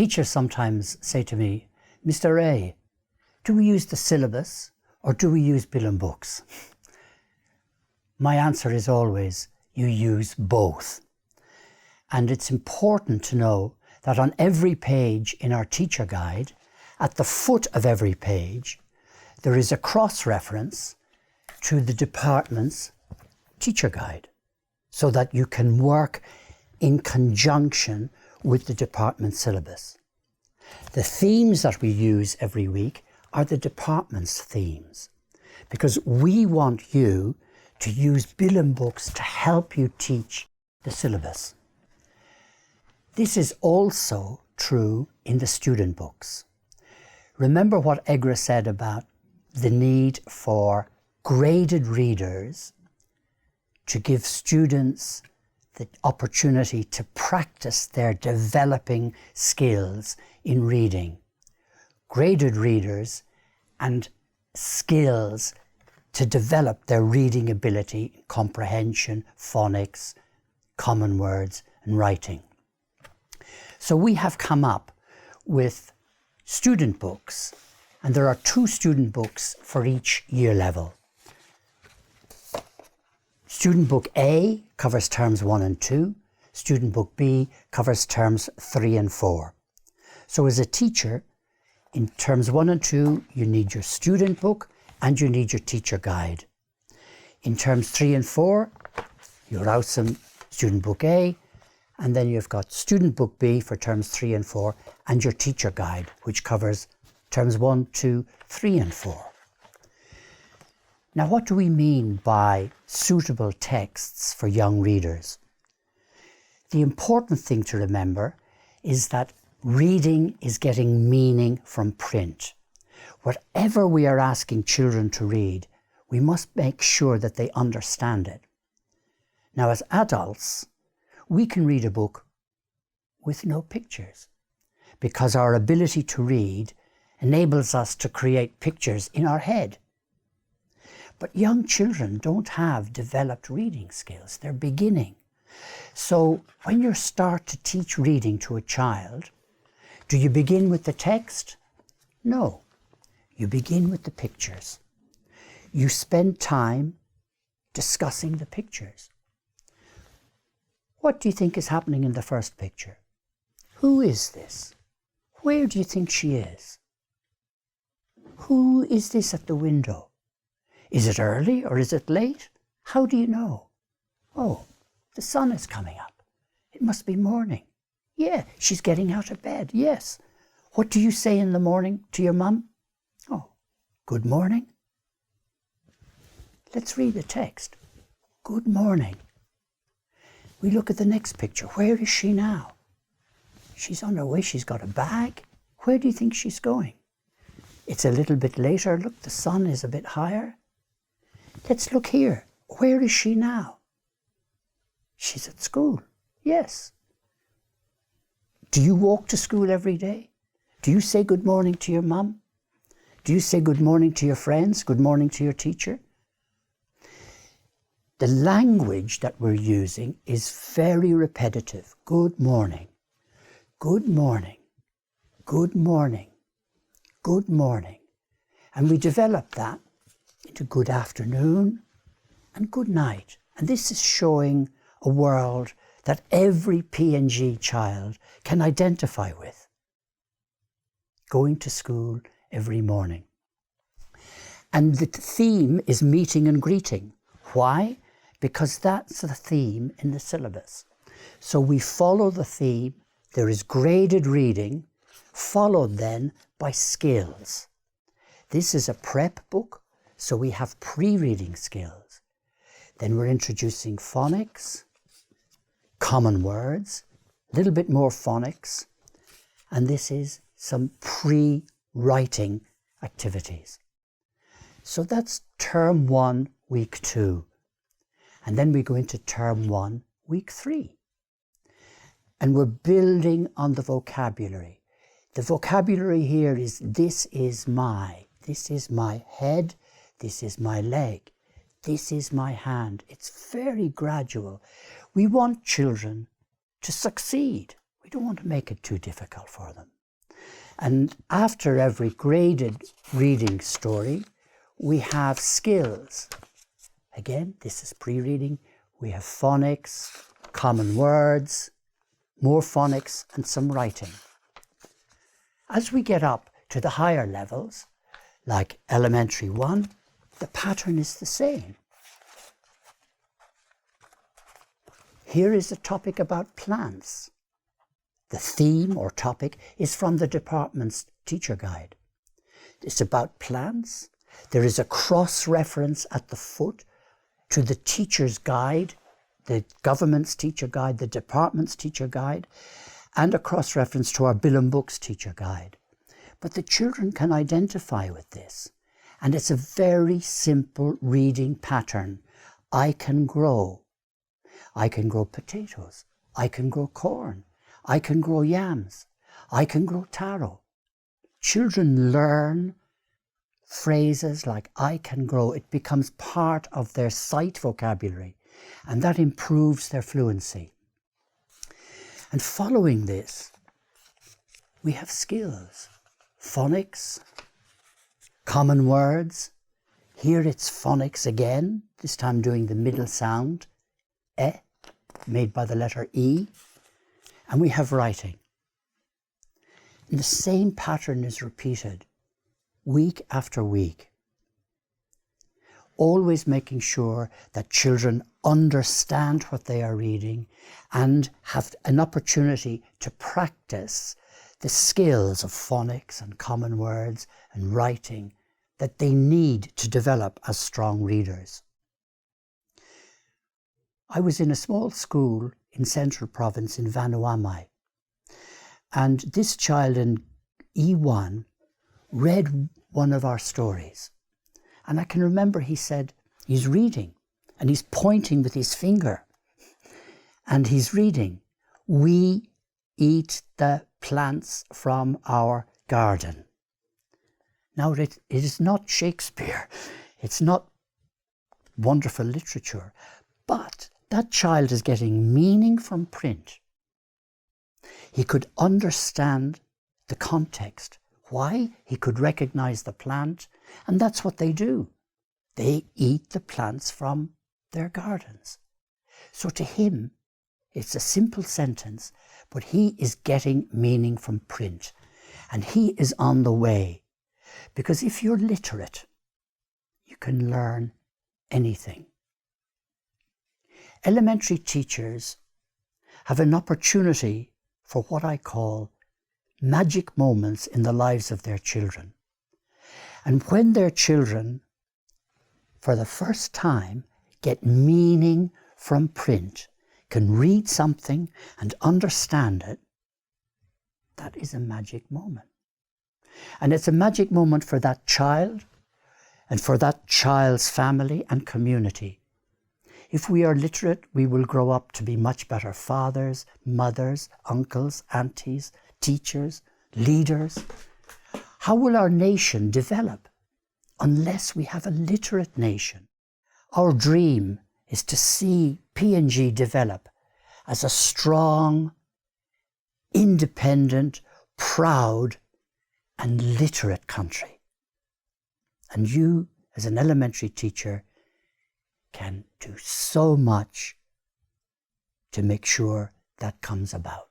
Teachers sometimes say to me, Mr. A, do we use the syllabus or do we use Bilum Books? My answer is always, you use both. And it's important to know that on every page in our teacher guide, at the foot of every page, there is a cross-reference to the department's teacher guide, so that you can work in conjunction with the department syllabus. The themes that we use every week are the department's themes, because we want you to use Bilum Books to help you teach the syllabus. This is also true in the student books. Remember what Egra said about the need for graded readers to give students the opportunity to practice their developing skills in reading. Graded readers and skills to develop their reading ability, comprehension, phonics, common words, and writing. So we have come up with student books, and there are 2 student books for each year level. Student book A covers terms 1 and 2. Student book B covers terms 3 and 4. So as a teacher, in terms 1 and 2, you need your student book and you need your teacher guide. In terms 3 and 4, your awesome student book A, and then you've got student book B for terms 3 and 4 and your teacher guide, which covers terms 1, 2, 3 and 4. Now, what do we mean by suitable texts for young readers? The important thing to remember is that reading is getting meaning from print. Whatever we are asking children to read, we must make sure that they understand it. Now, as adults, we can read a book with no pictures, because our ability to read enables us to create pictures in our head. But young children don't have developed reading skills. They're beginning. So when you start to teach reading to a child, do you begin with the text? No. You begin with the pictures. You spend time discussing the pictures. What do you think is happening in the first picture? Who is this? Where do you think she is? Who is this at the window? Is it early or is it late? How do you know? Oh, the sun is coming up. It must be morning. Yeah, she's getting out of bed. Yes. What do you say in the morning to your mum? Oh, good morning. Let's read the text. Good morning. We look at the next picture. Where is she now? She's on her way. She's got a bag. Where do you think she's going? It's a little bit later. Look, the sun is a bit higher. Let's look here. Where is she now? She's at school. Yes. Do you walk to school every day? Do you say good morning to your mum? Do you say good morning to your friends? Good morning to your teacher? The language that we're using is very repetitive. Good morning. Good morning. Good morning. Good morning. And we develop that into good afternoon and good night. And this is showing a world that every P&G child can identify with. Going to school every morning. And the theme is meeting and greeting. Why? Because that's the theme in the syllabus. So we follow the theme. There is graded reading, followed then by skills. This is a prep book, so we have pre-reading skills. Then we're introducing phonics, common words, a little bit more phonics, and this is some pre-writing activities. So that's term 1, week 2. And then we go into term 1, week 3. And we're building on the vocabulary. The vocabulary here is this is my head, this is my leg, this is my hand. It's very gradual. We want children to succeed. We don't want to make it too difficult for them. And after every graded reading story, we have skills. Again, this is pre-reading. We have phonics, common words, more phonics, and some writing. As we get up to the higher levels, like elementary 1, the pattern is the same. Here is a topic about plants. The theme or topic is from the department's teacher guide. It's about plants. There is a cross-reference at the foot to the teacher's guide, the government's teacher guide, the department's teacher guide, and a cross-reference to our Bilum Books teacher guide. But the children can identify with this. And it's a very simple reading pattern. I can grow. I can grow potatoes. I can grow corn. I can grow yams. I can grow taro. Children learn phrases like I can grow. It becomes part of their sight vocabulary, and that improves their fluency. And following this, we have skills. Phonics, common words. Here it's phonics again, this time doing the middle sound, e, made by the letter E. And we have writing. And the same pattern is repeated week after week. Always making sure that children understand what they are reading and have an opportunity to practice the skills of phonics and common words and writing that they need to develop as strong readers. I was in a small school in Central Province in Vanuatu, and this child in E1 read one of our stories. And I can remember he said, he's reading, and he's pointing with his finger, and he's reading, "We eat the plants from our garden." Now, it is not Shakespeare, it's not wonderful literature, but that child is getting meaning from print. He could understand the context, why he could recognize the plant, and that's what they do. They eat the plants from their gardens. So to him, it's a simple sentence, but he is getting meaning from print, and he is on the way. Because if you're literate, you can learn anything. Elementary teachers have an opportunity for what I call magic moments in the lives of their children. And when their children, for the first time, get meaning from print, can read something and understand it, that is a magic moment. And it's a magic moment for that child and for that child's family and community. If we are literate, we will grow up to be much better fathers, mothers, uncles, aunties, teachers, leaders. How will our nation develop unless we have a literate nation? Our dream is to see PNG develop as a strong, independent, proud, and literate country. And you, as an elementary teacher, can do so much to make sure that comes about.